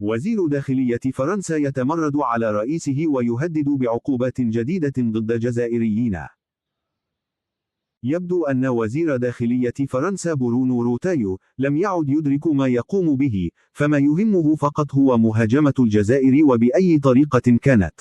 وزير داخلية فرنسا يتمرد على رئيسه ويهدد بعقوبات جديدة ضد جزائريين. يبدو أن وزير داخلية فرنسا برونو روتايو لم يعد يدرك ما يقوم به، فما يهمه فقط هو مهاجمة الجزائر وبأي طريقة كانت.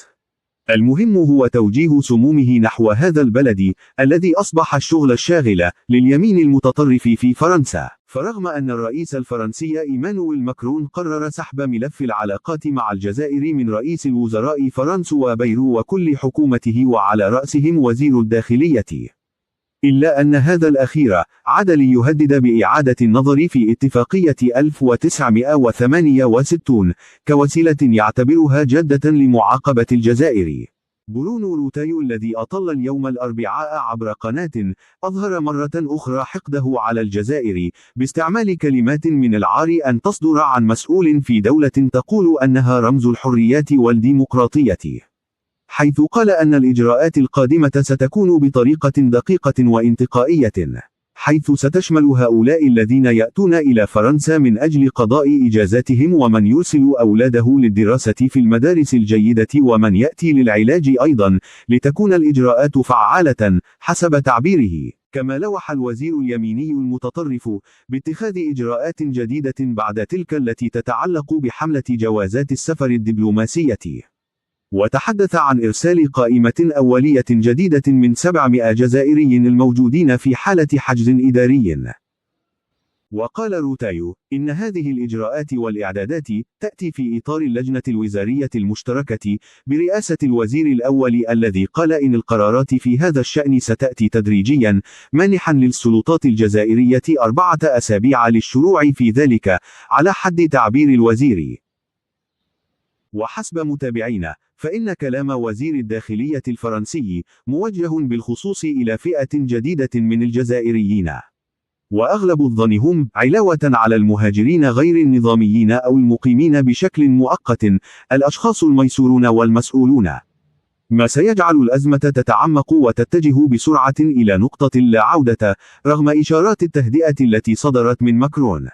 المهم هو توجيه سمومه نحو هذا البلد الذي أصبح الشغل الشاغل لليمين المتطرف في فرنسا. فرغم أن الرئيس الفرنسي إيمانويل ماكرون قرر سحب ملف العلاقات مع الجزائر من رئيس الوزراء فرانسوا بيرو وكل حكومته وعلى رأسهم وزير الداخلية، إلا أن هذا الأخير عاد ليهدد بإعادة النظر في اتفاقية 1968 كوسيلة يعتبرها جادة لمعاقبة الجزائر. برونو روتايو الذي أطل اليوم الأربعاء عبر قناة أظهر مرة أخرى حقده على الجزائر باستعمال كلمات من العار أن تصدر عن مسؤول في دولة تقول أنها رمز الحريات والديمقراطية، حيث قال أن الإجراءات القادمة ستكون بطريقة دقيقة وانتقائية، حيث ستشمل هؤلاء الذين يأتون إلى فرنسا من أجل قضاء إجازاتهم ومن يرسل أولاده للدراسة في المدارس الجيدة ومن يأتي للعلاج أيضا، لتكون الإجراءات فعالة حسب تعبيره. كما لوح الوزير اليميني المتطرف باتخاذ إجراءات جديدة بعد تلك التي تتعلق بحملة جوازات السفر الدبلوماسية، وتحدث عن إرسال قائمة أولية جديدة من 700 جزائري الموجودين في حالة حجز إداري. وقال روتايو إن هذه الإجراءات والإعدادات تأتي في إطار اللجنة الوزارية المشتركة برئاسة الوزير الأول، الذي قال إن القرارات في هذا الشأن ستأتي تدريجيا، مانحا للسلطات الجزائرية 4 أسابيع للشروع في ذلك على حد تعبير الوزير. وحسب متابعين، فإن كلام وزير الداخلية الفرنسي موجه بالخصوص إلى فئة جديدة من الجزائريين، وأغلب الظن هم علاوة على المهاجرين غير النظاميين أو المقيمين بشكل مؤقت الأشخاص الميسورون والمسؤولون، ما سيجعل الأزمة تتعمق وتتجه بسرعة إلى نقطة لا عودة رغم إشارات التهدئة التي صدرت من ماكرون.